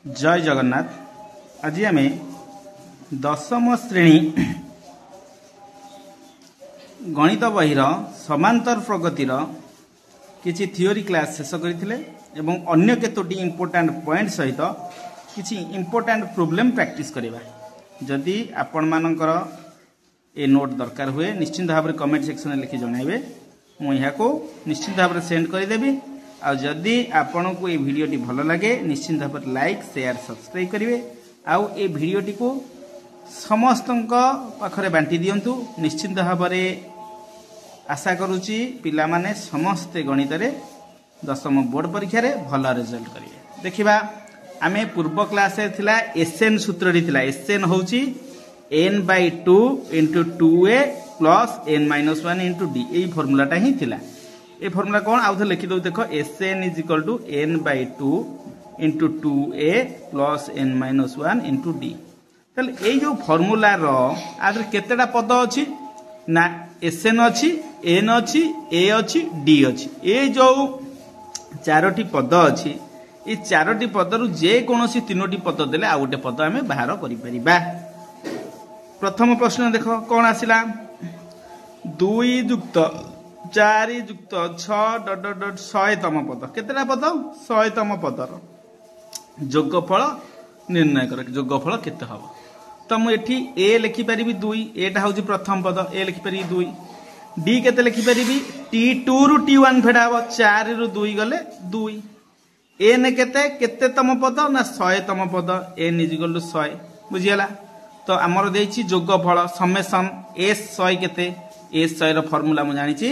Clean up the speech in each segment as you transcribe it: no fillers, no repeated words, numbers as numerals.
जय जगन्नाथ। आज आम दशम श्रेणी गणित बहिर समांतर प्रगतिर किछि थियोरी क्लास शेष करथिले एवं अन्य केतोटी इंपोर्टेंट पॉइंट सहित किछि इंपोर्टेंट प्रॉब्लम प्रैक्टिस करिबा। जदि आपण मानकर ए नोट दरकार हुए निश्चित भाव में कमेंट सेक्शन में लिखि जणाइबे, मु यहाँ को निश्चित भाव में सेंड करदेवी। आ जदि आपण को ये वीडियोटी भल लगे निश्चित भाव में लाइक शेयर सब्सक्राइब करेंगे। आउ ए वीडियोटी को समस्त पाखरे बांटी दिंतु। निश्चित भाव में आशा करुच्ची पिला माने समस्ते गणित रे दशम बोर्ड परीक्षा रे भल रिजल्ट करेंगे। देखिबा आमे पूर्व क्लास रे थिला एसएन सूत्रटी थिला। एसएन होची n/2 * 2a + n-1 * d। यही फॉर्मूलाटा ही थिला। ए फॉर्मूला कौन आउ लिखि दउ देखो Sn = n/2 * 2a + n-1 * d। तले ए जो फॉर्मूला रो आदर केतेटा पद अछि ना Sn अछि, n अछि, a अछि, d अछि। ए जो चारोटी पद अछि ए चारोटी पदरु जे कोनोसी तीनोटी पद देले आ गोटे पद आमे बाहर करि परिबा। प्रथम प्रश्न देखो कौन आसिला 2 + 4 + 6 ... 100तम पद। केतेटा पद 100तम पदर जोगफल निर्णय कर। जोगफल केते हबो तो मु एठी a लिखि परिबी 2। एटा होची प्रथम पद a लिखि परिबी 2। d केते लिखि परिबी t2 रु t1 फेडा हबो 4 रु 2 गले 2। n केतेतम पद ना 100तम पद n = 100 बुझियला। तो हमर देछि जोगफल समेशन s 100 केते s 100 रो फार्मूला मु जानि छी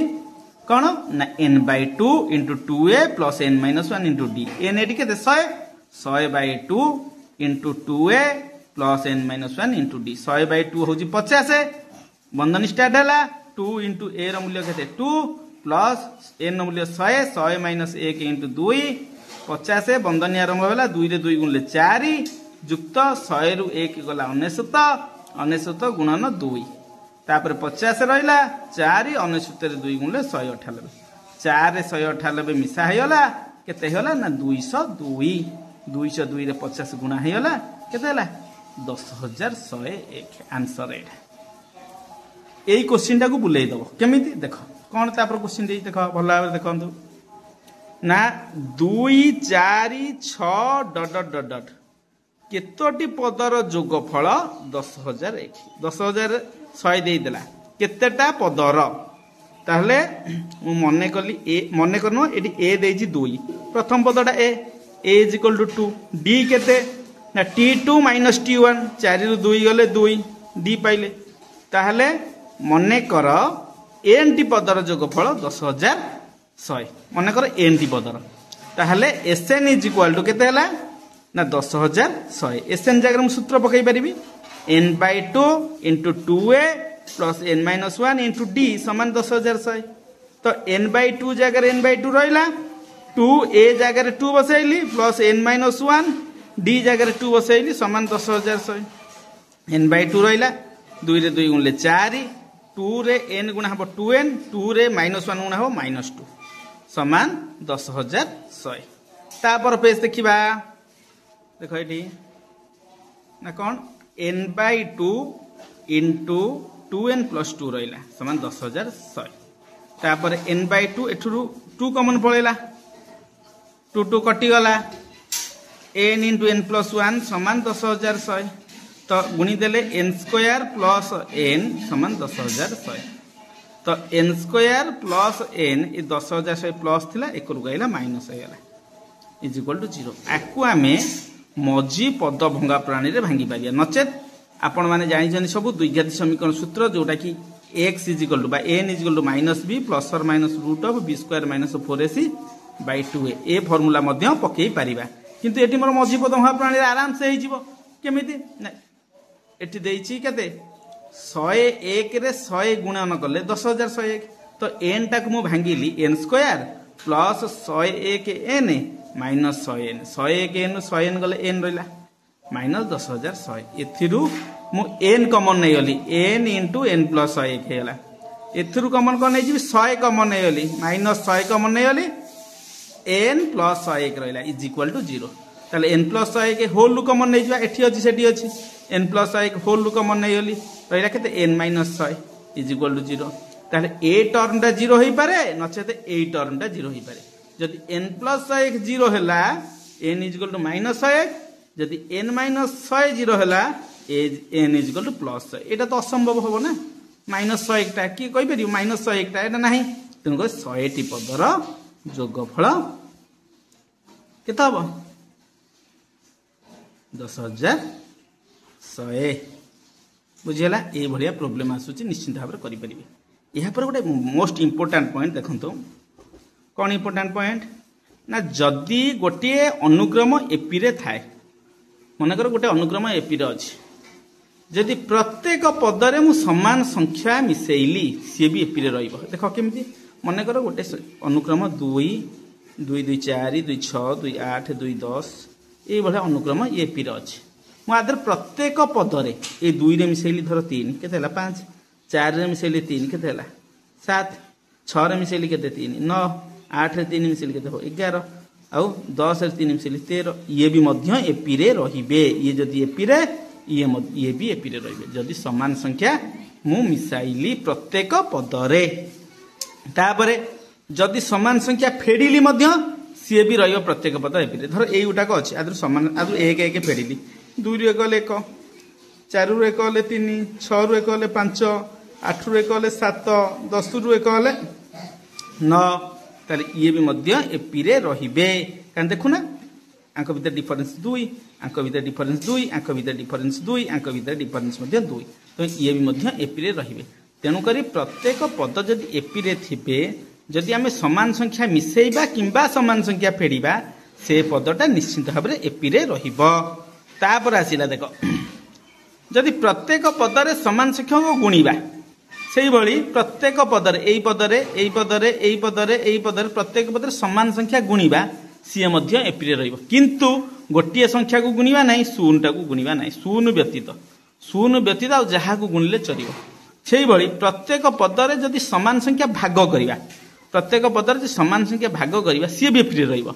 कोन ना n/2 * 2a + n-1 * d। n eighty केते 100 100/2 * 2a + n-1 * d। 100/2 होची 50। बंधन स्टार्ट हला 2 * a रो मूल्य केते 2 + n रो मूल्य 100 100 - 1 * 2 50। बंधन आरंभ होला 2 रे 2 गुणले 4 जुक्त 100 रु 1 गला 99 99 गुणन 2 तापर 50 रहिला 4 99 रे 2 गुणले 198 4 रे 198 मिसा हेयला केते होला ना 202 202 रे 50 गुणा हेयला केते होला 10101। आंसर एटा। एई क्वेश्चन टा को बुलेई दबो केमिति देखो कोन तापर क्वेश्चन देई देखो भल भाबे देखंतु ना 2 4 6 ... केतोटी पदर जोगफल 10001। 10001 देला केतेटा पदर ताहले मु मने कली ए मने करनो एटी a देछि 2 प्रथम पदटा a = 2 d केते ना t2 - t1 4 रु 2 गले 2 d पाइले ताहले मने कर n टी पदर जोगफल 10100 मने कर n टी पदर ताहले Sn = केते हला ना 10100। Sn जगह हम सूत्र पकई परिबी n/2 * 2a + n-1 * d = 10100। तो n/2 जगह n/2 रहिला 2a जगह 2 बसैली + n-1 d जगह 2 बसैली = 10100। n/2 रहिला 2 रे 2 गुणले 4 2 रे n गुणा हबो 2n 2 रे -1 गुणा हबो -2 = 10100। तापर पेज देखिबा देखो एठी ना कोन n/2 * 2n + 2 रहिला = 10100। तापर n/2 एठुरु 2 कॉमन पळेला 2 2 कटि गला n * n + 1 = 10100। तो गुणी देले n² + n = 10100। तो n² + n ए 10100 प्लस थिला एकरु गइला माइनस हेला = 0। आकु आमे मजी पद भंगा प्राणी रे भांगी पारिया नचेत आपण माने जानि जनि सब द्विघाती समीकरण सूत्र जोटा कि x = बा n = -b + or - (b² - 4ac/2a A formula Madhya पकेई Paribas. किंतु एटी मोर मजी पद भंगा प्राणी रे आराम से हे जिवो केमिति ना एटी देइछि केते 101 रे 100 गुणन कले 10101। तो n टाक मु भांगिली n² + 101n - 100n 101n 100n गले n रहिला -10100। एथिरु मु n कॉमन नै गली n * n + 1 हेला। एथिरु कॉमन कोन नै जिवि 100 कॉमन नै गली -100 कॉमन नै गली n + 101 रहिला = 0। ताले n प्लस 101 होल कमन नहीं जा एठी अछि सेठी अछि n प्लस 101 होल कमन नहीं होली रहिला केते n minus 100 is equal to 0 ताले ए टर्म टा 0 होई पारे नचेते ए टर्म टा 0 होई पारे जदि n प्लस 1 0 होला n is equal to minus 100 जदि n माइनस 100 0 होला n is equal to plus 100 एटा तो असंभव होबो ना माइनस 100 टा की कहि परियो माइनस 100 टा एटा नाही तेनु को 100 टी पदर जोगफल केता हबो 10,100 बुझीला ए भलिया प्रॉब्लम आसुची निश्चित भाव में करि परिबे यहाँ पर गोटे मोस्ट इंपोर्टेंट पॉइंट देखंतो कौन इंपोर्टेंट पॉइंट ना जदि गोटे अनुक्रम एपी रे थाए मनकर गोटे अनुक्रम एपी रे अछि जदि प्रत्येक पदरे मु समान संख्या मिसेइली सी भी एपी रे रहइबो देखो केमती मनकर गोटे अनुक्रम 2 2 2 4 2 6 2 8 2 10 ये भले अनुक्रम एपी रे अछि मु आदर प्रत्येक पदरे ए 2 रे मिसेइली धर 3 केते हला 5 4 रे मिसेइली 3 केते हला 7 6 रे मिसेइली केते 3 9 8 रे 3 मिसेइली केते हो 11 आउ 10 रे 3 मिसेइली 13 ये भी मध्य एपी रे रहिबे ये जदी एपी रे ये भी एपी रे रहिबे जदी समान संख्या मु मिसाइली प्रत्येक पदरे तापरे जदी समान संख्या फेडिली मध्य सी भी रहिबो प्रत्येक पद एपी रे धर एई उटाक अछि आदर समान आदर 1 1 फेडिली 2 रे 1 ले 1 4 रे 1 ले 3 6 रे 1 ले 5 8 रे 1 ले 7 10 रे 1 ले 9 ताले ये भी मध्य एपी रे रहिबे कान देखु ना आंक भीतर डिफरेंस 2 आंक भीतर डिफरेंस 2 आंक भीतर डिफरेंस 2 आंक भीतर डिफरेंस मध्य 2 तो ये भी मध्य एपी रे रहिबे तेनु करी प्रत्येक पद जदि एपी रे थिबे जदि आमे समान संख्या मिसेइबा किंबा समान संख्या फेडिबा से पदटा निश्चित भाव में एपी रे रहिबो तापर आसिला देखो जदि प्रत्येक पदरे समान संख्या को गुणिबा सेही भली प्रत्येक पदरे एई पदरे एई पदरे एई पदरे एई पदरे प्रत्येक पदरे समान संख्या गुणिबा सी मध्य एपी रे रहिबो किंतु गोटिए संख्या को गुणिबा नाही शून्य टा को गुणिबा नाही शून्य व्यतीत आ जहा को गुणिले चलिबो सेही भली प्रत्येक पदरे जदि समान संख्या भाग करिबा प्रत्येक पदरे समान संख्या भाग करिबा सी भी एपी रे रहिबो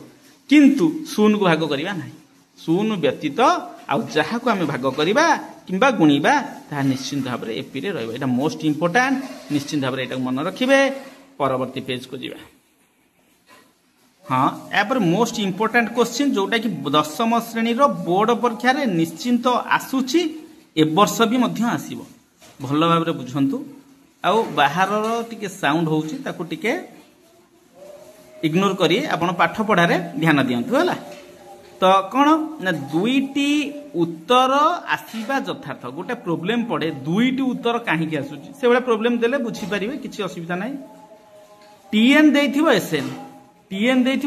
किंतु शून्य को भाग करिबा नाही शून्य व्यतीत आ जहा को आमे भाग करिबा किंबा गुणिबा ता निश्चित भाव में एपी रे रहिबो एटा मोस्ट इंपोर्टेंट निश्चित भाव में एटा मन रखिबे परवर्ती पेज को जीवा हाँ या पर मोस्ट इंपोर्टेंट क्वेश्चन जोटा कि 10वीं श्रेणी रो बोर्ड परीक्षा रे निश्चिंत आसुची ए वर्ष भी मध्य आसीबो भल भाव में बुझंतु आ बाहर टिके साउंड होउची ताकू टिके इग्नोर करी आपण पाठ पढ़ारे ध्यान दियंतु हला तो कौन ना दुईटी उत्तर आसीबा यथार्थ गोटे प्रोब्लेम पड़े दुईटी उत्तर कहीं आसूची से भाई प्रोब्लेम देले बुझी पारिबे किछि असुविधा नाही टीएन देइथिबो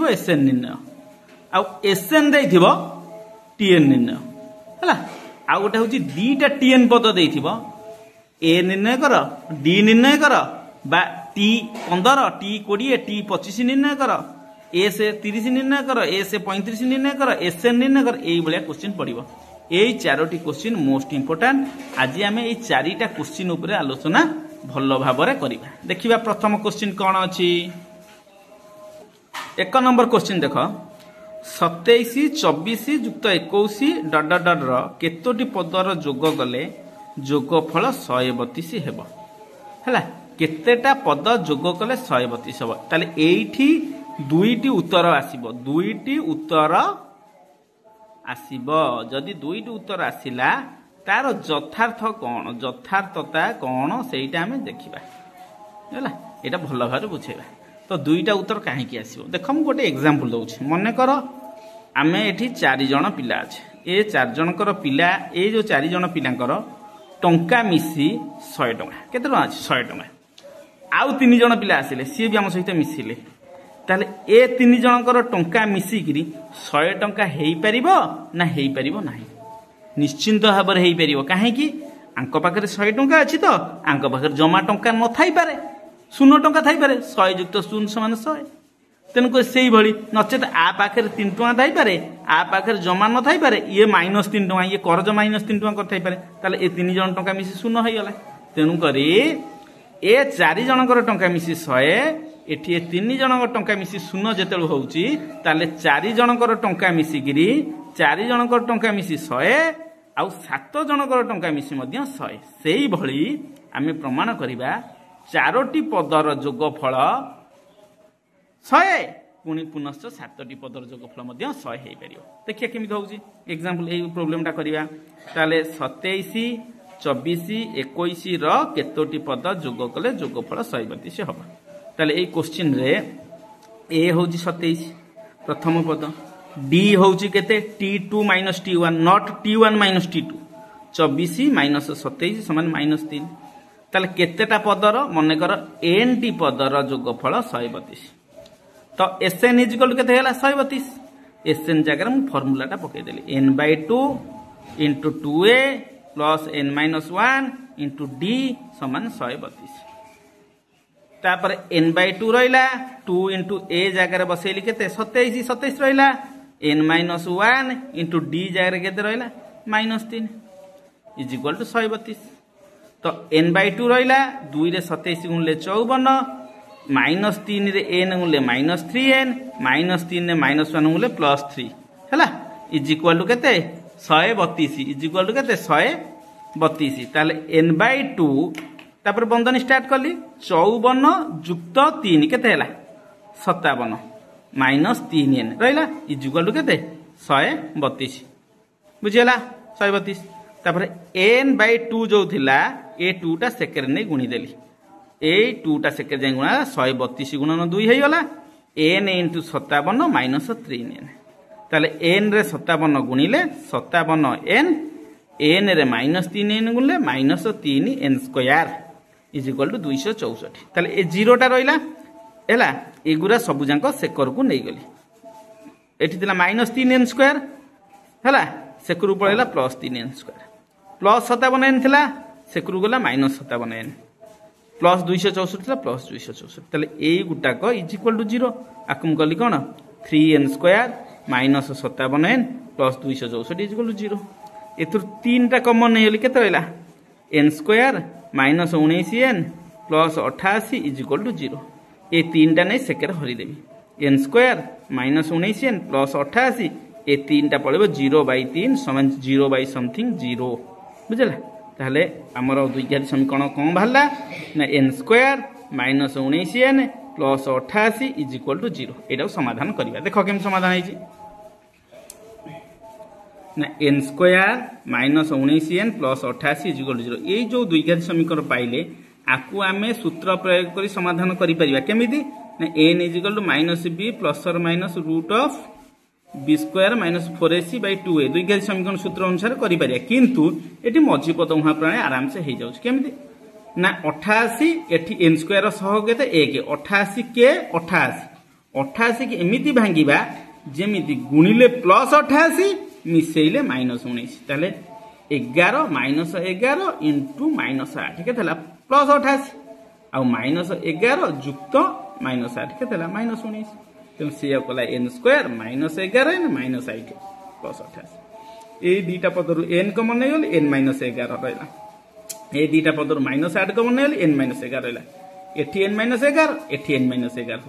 एसएन निर्णय आ एसएन देइथिबो टीएन निर्णय हला आ गोटे होची दीटा टीएन पद देइथिबो ए निर्णय कर डी निर्णय कर बा टी 15 टी 20 टी 25 निर्णय कर ए से 30 निर्णय कर ए से 35 निर्णय कर एसएन निर्णय कर एई भलिया क्वेश्चन पड़िबो एई चारोटी क्वेश्चन मोस्ट इंपोर्टेंट आज आमे एई चारिटा क्वेश्चन ऊपर आलोचना भल भाबरे करिबा देखिबा प्रथम क्वेश्चन कोन अछि 1 नंबर क्वेश्चन देखो 27 24 युक्त 21 डट डट डट रो केतोटी पदर जोग गले जोगफल 132 हेबो हला केतेटा पद जोग कले 132 हेबो ताले एइठी दुईटी उत्तर आसीबो दुईटी उत्तर आसीबो जदि दुईटी उत्तर आसिला तार यथार्थ कोन यथार्थता कोन सेइटा हमें देखिबा हला एटा भल भाबरे बुझेबा तो दुईटा उत्तर काहे की आसीबो देखो हम गोटे एग्जांपल दउछि मने करो आमे एठी 4 जण पिला अछि ए 4 जनकर पिला ए जो 4 जण पिलांकर टंका मिसी 100 टंका केते टंका अछि 100 टंका आउ 3 जण पिला आसिले सी भी हम सहित मिसिले ताले ए 3 जनकर टंका मिसी किरी 100 टंका हेई परिबो ना हेई परिबो नाही निश्चिंत भाबरे हेई परिबो काहे की आंक पाखरे 100 टंका अछि तो आंक पाखरे जमा टंका न थाई पारे 0 टंका थाई पारे 100 युक्त 0 समान 100 तेनको सेही भली नचेत आ पाखरे 3 टंका थाई पारे आ पाखरे जमा न थाई पारे ये -3 टंका ये कर्ज -3 टंका कर थाई पारे ताले ए 3 जण टंका मिसी 0 होई गला तेनु करी ए 4 जनकर टंका मिसी 100 एठी 3 जनक टंका मिसी शून्य जेतेलु होउची ताले 4 जनकर टंका मिसिगिरी 4 जनकर टंका मिसी 100 आउ 7 जनकर टंका मिसी मध्य 100 सेही भली आमे प्रमाण करिबा चारोटी पदर जोगफल 100 पुणी पुनश्च 7टी पदर जोगफल मध्य 100 हेई परियो देखिए केमिति होउची एग्जांपल एई प्रॉब्लमटा करिबा ताले 27 24 21 रो केतोटी पद जोग कले जोगफल 132 होबा ताले एई क्वेश्चन रे ए होउची 27 प्रथम पद डी होउची केते t2 - t1 not t1 - t2 24 - 27 समान -3 ताले केतेटा पदर मने कर n टी पदर जोगफल 132 तो Sn इक्वल केते हैला 132 Sn जगह मु फार्मूलाटा पकै देली n/2 * 2a + n-1 * d समान 132 तापर n/2 रहिला 2 * a जगह बसेली केते 27 रहिला n-1 * d जगह केते रहिला -3 इक्वल टू 132 तो n/2 रहिला 2 रे 27 गुणले 54 -3 रे n गुणले -3n -3 रे -1 गुणले +3 हैला इक्वल टू केते 132 इक्वल टू केते 132 ताले n/2 तापर बंधन स्टार्ट कली 54 जुक्त 3 केते हैला 57 -3n रहिला इक्वल टू केते 132 बुझियला 132 तापर n/2 जो थिला ए 2 टा सेकेंड नै गुणी देली ए 2 टा सेकेंड जाय गुणा 132 गुणन 2 हेई गला n * 57 - 3n ताले n रे 57 गुणिले 57n n रे -3n गुणले -3n स्क्वायर इक्वल टू 264 ताले ए 0 टा रहिला हैला एगुरा सब जांको सेकर को नै गली एठी दिला -3n स्क्वायर हैला सेकरु पळेला +3n स्क्वायर +57n थिला सेकरु गला -57n +264 थिला +264 ताले ए गुटाक इक्वल टू 0 आकम गली कोन 3n square -57n +264 equal to 0 एथुर 3 टा कॉमन नै हली केते रहला n square -19n +88 equal to 0 ए 3 टा नै सेकेर हरि देबी n स्क्वायर -19n +88 ए 3 टा पळेबो 0/3 समान 0/समथिंग 0 बुझला ताहले हमर द्विघाती समीकरण कोन भाला ना n square -19n +88 equal to 0 एटा समाधान करिया देखो केम समाधान हैची ना n square -19n +88 equal to 0 ए जो द्विघाती समीकरण पाइले आकु आमे सूत्र प्रयोग करी समाधान करि परिबा केमिति ना n equal to -b +- b square -4ac/2a द्विघाती समीकरण सूत्र अनुसार करि परिया किंतु एटी मझी पद उहा प्राणे आराम से हे जाउछ केमिति ना 88 एठी n स्क्वायर सह केते 1 88 के 88 के एमिति भांगीबा जेमिति गुणिले +88 मिसेइले -19 ताले 11 -11 इनटू -8 केतेला +88 आ -11 जुक्त -8 केतेला -19 तो से कोला n स्क्वायर -11 n -8 +88 ए दीटा पदरु n कॉमन नै गल n -11 रहला ए दीटा पदरु -8 कॉमन नै गल n -11 रहला एठी n -11 एठी n -11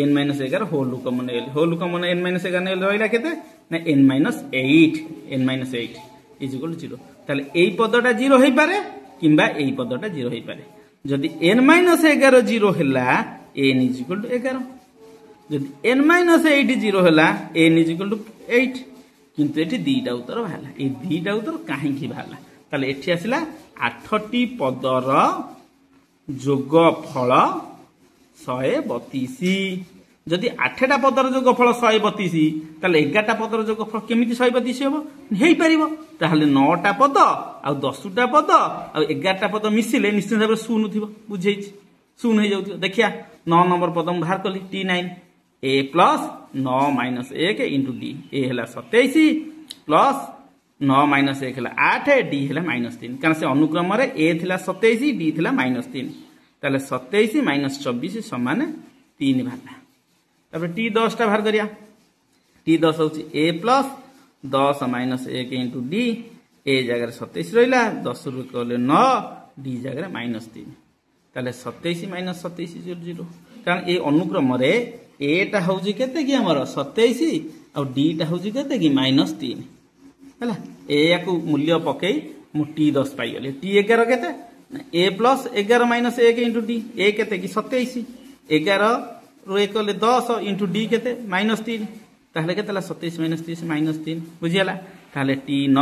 n -11 होल कॉमन नै गल होल कॉमन n -11 नै रहला केते ना n -8 इक्वल टू 0 ताले एई पदटा 0 हेई पारे किंबा एई पदटा 0 हेई पारे जदि n -11 0 हैला n इक्वल टू 11 जदि n -8 0 हैला n इक्वल टू 8 किंतु एठी दीटा उत्तर भाला ए दीटा उत्तर काहे की भाला ताले एठी आसिला 8टी पदर जोगफल 132 जदि 8टा पदर जोगफल 132 ताले 11टा पदर जोगफल केमिति 132 हेबो हेई परिबो ताले 9टा पद आ 10टा पद आ 11टा पद मिसिले निश्चित भाबे शून्य थिबो बुझैछि शून्य हे जाउथिबो देखिया 9 नंबर पद हम बाहर कली t9 a plus 9 minus 1 into d a हैला 27 प्लस 9 माइनस 1 हैला 8 d हैला -3 कारण से अनुक्रम रे a थिला 27 d थिला -3 ताले 27 माइनस 24 समान 3 भाला तबे t 10 टा बाहर करिया t 10 होची a plus 10 minus 1 into d a जगह 27 रहिला 10 रु कहले 9 d जगह -3 ताले 27 माइनस 27 0 कारण ए अनुक्रम एटा हूँ केते कि आमर 27 आ डीटा हूँ केते कि -3 है या मूल्य पकई मु T10 पाइगली T11 केते A plus 11 minus 1 into D ए केते कि 27 11 रु 1 कले 10 इंटू डी केते -3 ताहले केते 27 -30 -3 बुझियला ताहले T9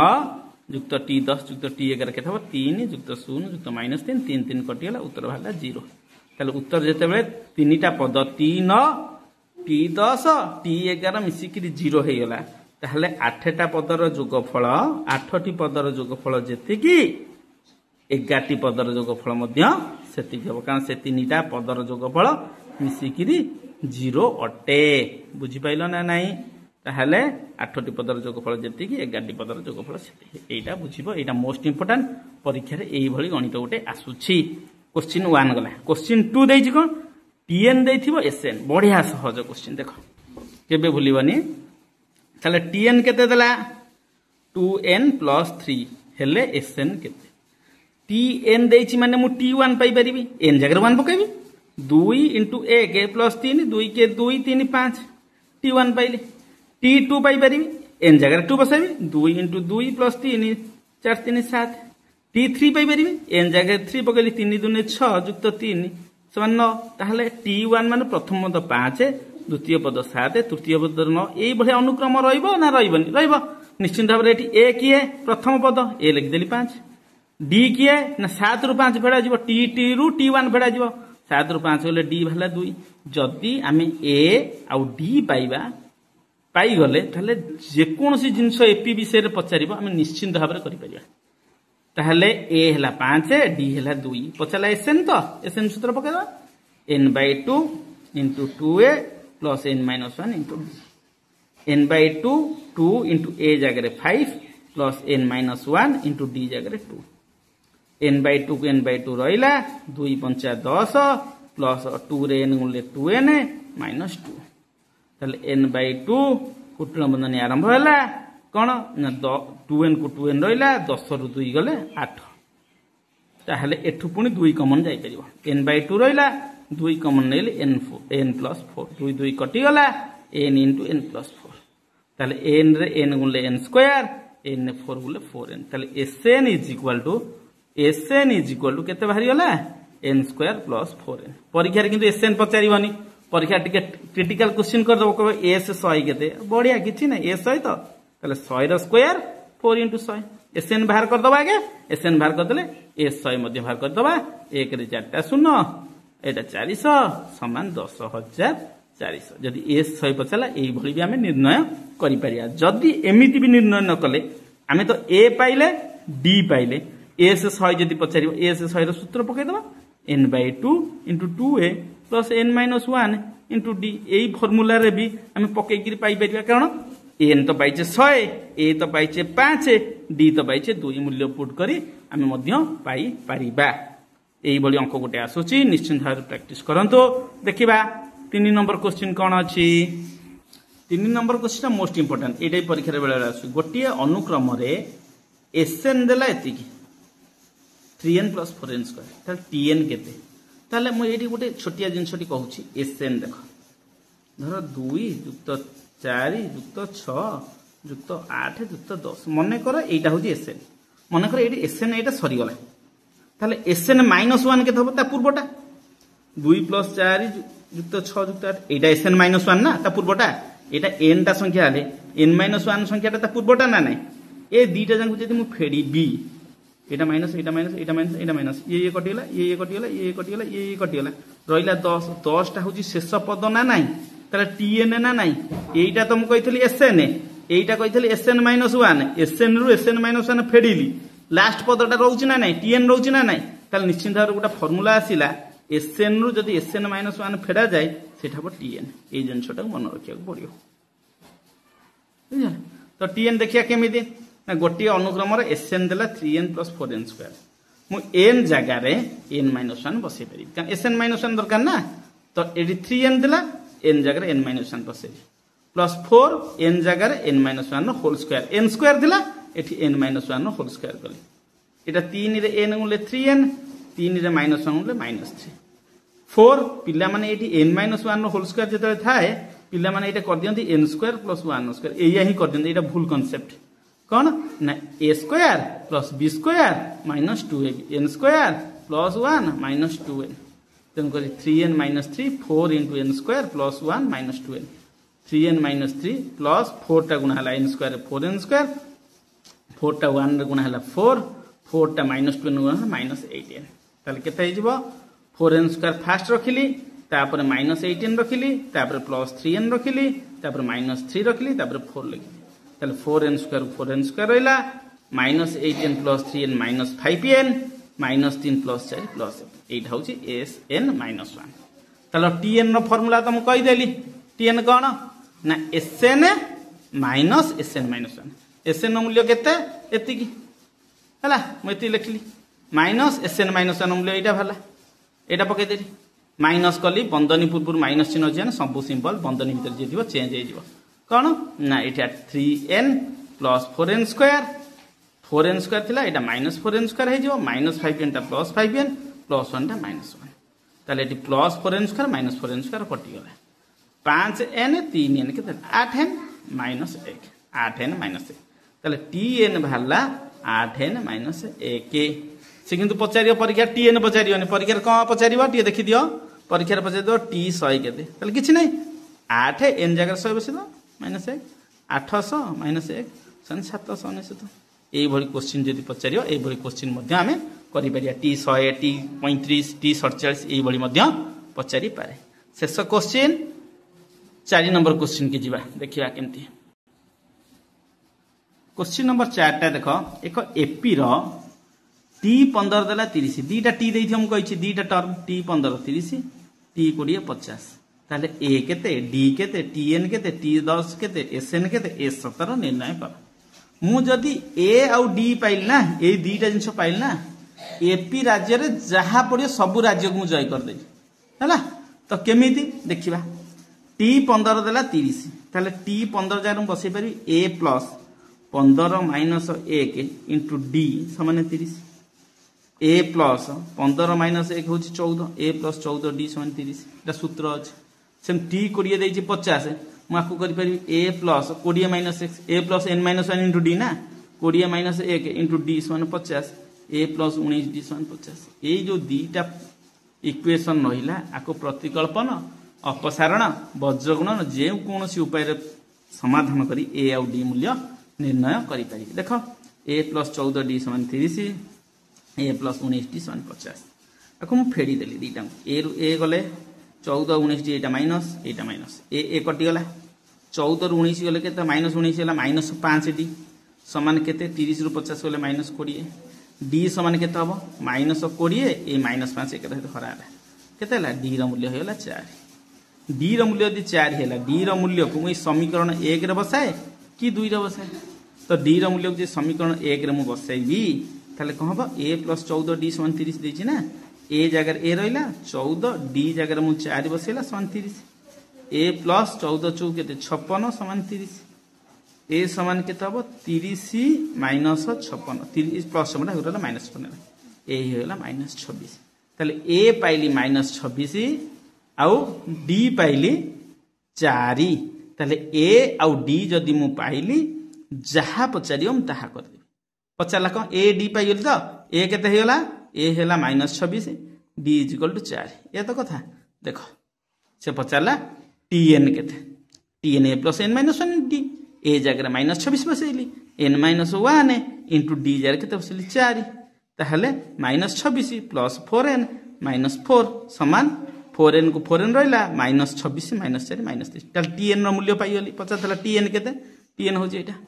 युक्त T10 युक्त T11 केते हो 3 युक्त 0 युक्त -3 3 3 कटिगला उत्तर बाहला 0 ताहले उत्तर जेते बेले तीनटा पद T9 T10 T11 मिसिकिरी 0 हे गला ताहले 8टा पदर जोगफल 8टी पदर जोगफल जेतिकी 11टी पदर जोगफल मध्य सेतिकी हो कारण से तीनटा पदर जोगफल मिसिकिरी 0 अटे बुझी पाइलो ना नाही ताहले 8टी पदर जोगफल जेतिकी 11टी पदर जोगफल सेतिकी एटा बुझिबो एटा मोस्ट इंपोर्टेंट परीक्षा रे एई भली गणित गोटे आसुछि क्वेश्चन 1 गला क्वेश्चन 2 देइछि कोन टीएन देइथिबो एसएन बढ़िया सहज क्वेश्चन देखो केबे भूलिबनी ताले टीएन केते देला 2n + 3 हेले एसएन केते टीएन देइछि माने मु T1 पाई परिबी n जगह 1 पकेबी 2 * 1 + 3 2 के 2 3 5 T1 पाइले T2 पाई परिबी n जगह 2 बसाबी 2 * 2 + 3 4 3 7 T3 पाई परिबी n जगह 3 पकेली 3 2 6 युक्त 3 = 9 ताहले T1 माने प्रथम पद 5 द्वितीय पद 7 तृतीय पद 9 एई भले अनुक्रम रहइबो ना रहइबनी रहइबो निश्चित भाव एठी ए किए प्रथम पद ए लिख देली 5 डी किए ना 7 रु 5 भेड़ा जीवो टी रु T1 भेड़ा जीवो 7 रु 5 होले डी भला 2 जदी आमे ए आ डी पाइबा पाई गले ताहले जे कोनोसी जिंस एपी विषय रे पचारिबो आमे निश्चित भाव रे करि परिबा ताहले ए हला 5 डी हला 2 पचला एसएन तो एसएन सूत्र पकेदा n/2 * 2a + n-1 * d n/2 2 * a जगह 5 + n-1 * d जगह 2 n/2 को n/2 रहिला 2 × 5 10 प्लस 2 रे n गुणले 2n -2 ताले n/2 कुटुंब बंधन आरंभ होला कोन ना 2n को 2n रहिला 10 रु 2 गले 8 ताहले एठु पुनी 2 कॉमन जाई परिबो n/2 रहिला 2 कॉमन नेले n + 4 2 2 कटि गला n * n + 4 ताले n रे n गुणले n स्क्वायर n 4 गुणले 4n ताले Sn = केते बाहरी गला n स्क्वायर + 4n परीक्षा रे किंतु Sn पचारिबनी परीक्षा टिके क्रिटिकल क्वेश्चन कर दबो कहबो s 100 केते बढ़िया किछि नै s 100 तो ताले 100 रो स्क्वायर 4 * 100 Sn बाहर कर दबा आगे Sn बाहर कर देले s 100 मध्ये बाहर कर दबा 1 रे 4टा 0 एटा 400 समान 10400 जदि s 100 पचला एई भली भी हमें निर्णय करि परिया जदि एमिति भी निर्णय न कले हमें तो a पाइले d पाइले s 100 जदि पचारिबो s 100 रो सूत्र पकै दबा n/2 * 2a + n-1 * d एई फार्मूला रे भी हमें पकै कि पाई परिया कारण n तो पाइचे 100 a तो पाइचे 5 d तो पाइचे 2 मूल्य पुट करी हमें मध्य पाई परिबा एई भली अंक गोटे आसुची निश्चित भाव प्रैक्टिस करंतो देखिबा 3 नंबर क्वेश्चन कोन अछि 3 नंबर क्वेश्चन मोस्ट इंपोर्टेंट एटाई परीक्षा रे बेला आसु गोटे अनुक्रम रे Sn देला एतिकी 3n + 4n स्क्वायर ताले tn केते ताले म एठी गोटे छोटिया जिंसटी कहूची Sn देखो धर 2 + 4 + 6 + 8 + 10 मने कर एटा होची Sn मने कर एठी Sn एटा सरी गला ताले Sn -1 केते होबो ता पूर्वटा 2 + 4 + 6 + 8 एटा Sn -1 ना ता पूर्वटा एटा n टा संख्या आले n-1 संख्याटा ता पूर्वटा ना नै ए दीटा जंग जदि मु फेडी b एटा माइनस एटा माइनस एटा माइनस एटा माइनस ये कटिगला ये कटिगला ये कटिगला ये कटिगला रहिला 10 10 टा होची शेष पद ना नै ताले tn ना नै एटा त मु कहितली Sn एटा कहितली Sn-1 Sn रु Sn-1 फेडिली लास्ट पदटा रहउची ना नै tn रहउची ना नै ताले निश्चित भाव गोटा फार्मूला आसिला Sn रु जदि Sn-1 फेडा जाय सेठा ब tn ए जंसटा मन रखिया पड़ियो बुझा तो tn देखिया केमिति ना गोटे अनुक्रम रे Sn देला 3n + 4n स्क्वायर मु n जगह रे n-1 बसै परि कारण Sn-1 दरकार ना तो एडी 3n देला n जगह रे n-1 बसै +4 n जगह रे n-1 whole square n square दिला एठी n-1 होल स्क्वायर कले एटा 3 रे n गुणले 3n 3 रे -1 गुणले -3 4 पिला माने एठी n - 1 होल स्क्वायर जते थाए पिला माने एटा कर दियंती n स्क्वायर प्लस 1 स्क्वायर एया ही कर दियंती एटा भूल कांसेप्ट कौन ना a square plus b square minus 2ab n square plus 1 minus 2n तेन करी 3n - 3 4 * n square plus 1 minus 2n 3n - 3 plus 4 टा गुणा हला n स्क्वायर 4n स्क्वायर 4 टा 1 रे गुणा हला 4 4 टा माइनस 2n गुणा माइनस 8n ताले केते हे जिवो 4n स्क्वायर फास्ट रखिली तापर माइनस 18 रखिली तापर प्लस 3n रखिली तापर माइनस 3 रखिली तापर 4 लिखिली ताले 4n स्क्वायर रहला minus 18 plus 3n minus 5n minus 3 plus 4 plus 8 होची sn - 1 ताले tn रो फार्मूला तुम कहि देली tn कोन ना sn माइनस sn - 1 sn नो मूल्य केते एति की हला मति लिखली माइनस sn - 1 मूल्य एटा भला एटा पके देली माइनस कली बंदनी पूर्व माइनस चिन्ह जे सब सिंबल बंदनी भीतर जे दिबो चेंज हे जिवो कोन ना एटा 3n plus 4n square 4n square थिला एटा माइनस 4n स्क्वायर हे जिवो माइनस 5n टा प्लस 5n प्लस 1 टा माइनस 1 ताले eighty plus 4n square minus 4n square कटि गला 5n 3n केते 8n माइनस 1 8n माइनस 1 ताले tn भाला 8n माइनस 1 से किंतु पचारियो परीक्षा tn पचारियोनी परीक्षा कोन पचारिबो टी देखि दियो परीक्षा पचारि दो t 100 केते ताले किछि नै 8 n जगह 100 बसि दो माइनस 1 800 माइनस 1 सन 799 एई भली क्वेश्चन जदि पचारियो एई भली क्वेश्चन मध्ये हमें करि परिया t 100 t 35 t 47 एई भली मध्ये पचारि पारे शेष क्वेश्चन 4 नंबर क्वेश्चन के जिबा देखिबा केमती क्वेश्चन नंबर 4 टा देखो एक एपी रो t 15 देला 30 दीटा t देइ हम कहिछि दीटा टर्म t 15 30 t 20 50 ताले a केते d केते tn केते t 10 केते sn केते s 17 निर्णय कर मु जदी a आउ d पाइल ना ए दीटा जिंस पाइल ना एपी राज्य रे जहा पड़ियो सब राज्य को मु जय कर दे हला तो केमिति देखिबा t 15 देला 30 ताले t 15 जाय हम बसै पारि a plus 15 minus 1 into d समान 30 a प्लस 15 माइनस 1 होची 14 a प्लस 14 d समान 30 एटा सूत्र अछि सेम t कोडिए देछि 50 मु आकु करि परिबी a plus 20 minus 6 a plus n minus 1 into d ना 20 माइनस 1 इंटू d समान 50 a प्लस 19 d समान 50 ए जो दीटा इक्वेशन रहिला आकु प्रतिकल्पन अपसारण वज्रगुणन जे कोनोसी उपाय रे समाधान करी a आउ d मूल्य निर्णय करि पारि देखो a प्लस 14 d समान 30 a प्लस 19 d समान 50 आकु मु फेडी देली दीटा a रु a गले 14 19 d एटा माइनस a कटि गला 14 रु 19 गले केते माइनस 19 होला माइनस 5 d समान केते 30 रु 50 गले माइनस 20 d समान केते हबो माइनस 20 ए माइनस 5 केते हराला केते होला d रो मूल्य होला 4 d रो मूल्य यदि 4 होला d रो मूल्य को मु समीकरण 1 रे बसाए कि 2 रे बसाए तो d रो मूल्य को जे समीकरण 1 रे मु बसाइबी ताले कोन हबो a प्लस 14 d समान 30 देछि ना a जगह a रहिला 14 d जगह मु 4 बसेला समान 30 a प्लस 14 चौ केते 56 समान 30 a समान केते हबो 30 माइनस 56 30 प्लस समान होला माइनस 56 a होला माइनस 26 ताले a पाइली माइनस 26 आउ d पाइली 4 ताले a आउ d जदि मु पाइली जहा पचारियम ताहा कर देबी पचारला कोन a d पाइल तो a केते हेला a हेला माइनस 26 d = 4 ये तो कथा देखो से पचारला tn केते tn a plus n minus 1 d a जगह माइनस 26 बसेली n माइनस 1 इंटू d जगह केते बसेली 4 ताहले माइनस 26 प्लस 4n माइनस 4 समान 4n को 4n रहला माइनस 26 माइनस 4 माइनस 3 ताल tn रो मूल्य पाइली पचारला tn केते tn हो जे एटा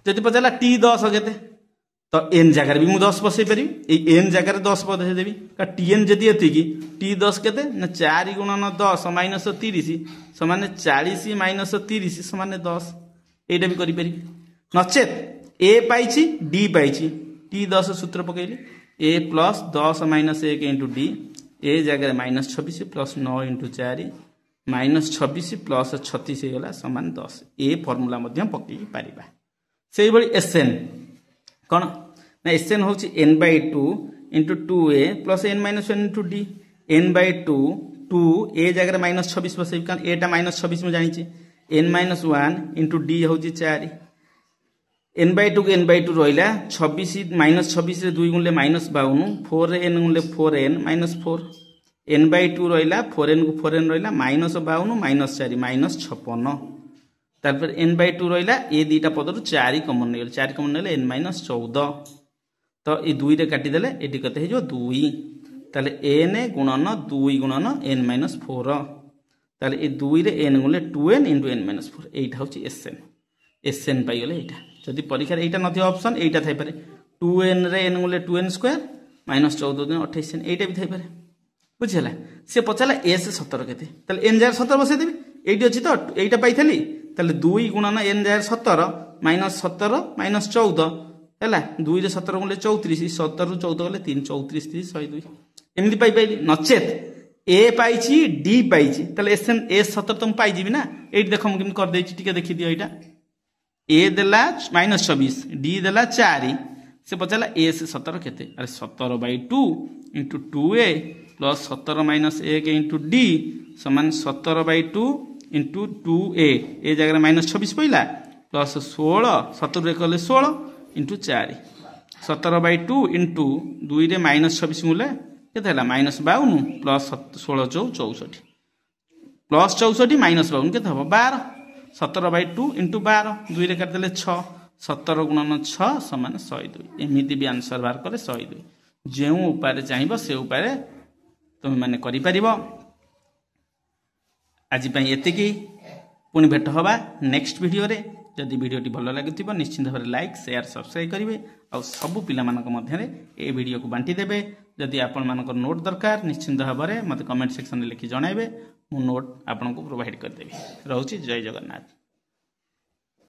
जदि पचारला t 10 केते तो n जगह भी मु 10 बसै परि ए n जगह 10 बसै देबी का tn जदि एति की t 10 केते ना 4 गुणन 10 माइनस 30 समान 40 माइनस 30 समान 10 एटा भी करि परि नचेत a पाइछि d पाइछि t 10 सूत्र पकैली a plus 10 minus 1 into d a जगह minus 26 plus 9 into 4 minus 26 plus 36 हेला समान 10 ए फार्मूला मध्य पकई पारिबा सेही बळी sn कोन ना sn होची n/2 into 2a plus n minus 1 into d n/2 2 ए जगह -26 बसैबी कारण एटा -26 में जानी n-1 इंटू डी हूँ 4 n/2 को n/2 रहा 26 -26 रे 2 गुणले -52 4 रे n गुणले 4n -4 n/2 रहा 4n को 4n रहा -52 -4 -56 तारपर n/2 रहा ए दीटा पदर 4 कमन नहीं 4 कमन नहीं n-14 तो ये 2 रे काटिदेले ये कते हो 2 ताले n गुणन 2 गुणन n-4 ताले ये 2 रे n गुणले 2n इंटू n-4 एटा हूँ एसएन पाइगले एटा जदि परीक्षा एटा नथि ऑप्शन एटा थाई पारे 2n रे n गुणले 2n स्क्वायर -14 दिन 28n एटा भी थाई पारे बुझिला से पचाला s 17 केते ताले n जार 17 बसे देबी एटी अछि तो एटा पाइथली ताले 2 गुणन n जार 17 -17 -14 हैला 2 रे 17 गुणले 34 17 रु 14 गले 3 34 30 102 एमदी पाई पाइली नचेत ए पाइछि डी पाइछि ताले एसएन एस 17 तुम पाइ जिबी ना एटी देखम केम कर देछि टिके देखि दियो एटा ए देला -26 डी देला 4 से पचाला ए से 17 केते अरे 17/2 into 2a plus 17 - 1 into D समान 17/2 इंटू 2a ए जगह -26 पइला प्लस 16 17 रे कले 16 इंटू 4 17/2 इंटू 2 रे -26 मुले केते हला -52 प्लस 16 64 प्लस 64 -52 केते हबो 12 17/2 इंटू 12 2 रे काटदेले 6 17 गुणन 6 समान 102 एमिति भी आंसर बाहर करे 102 जेउ उपाय चाहिबो से उपाय तुम माने करि परिबो आज पई एतिकी पुनी भेट हवा नेक्स्ट वीडियो रे जदि वीडियोटी भल लागिथिबो निश्चित भाव लाइक शेयर सब्सक्राइब करिवे आ सब पिला मानक मध्य रे ए वीडियो को बांटी देबे जदि आपण मानक नोट दरकार निश्चित भाव रे मते कमेंट सेक्शन रे लिखि जणाइबे मु नोट आपन को प्रोवाइड कर देबी रहउची जय जगन्नाथ।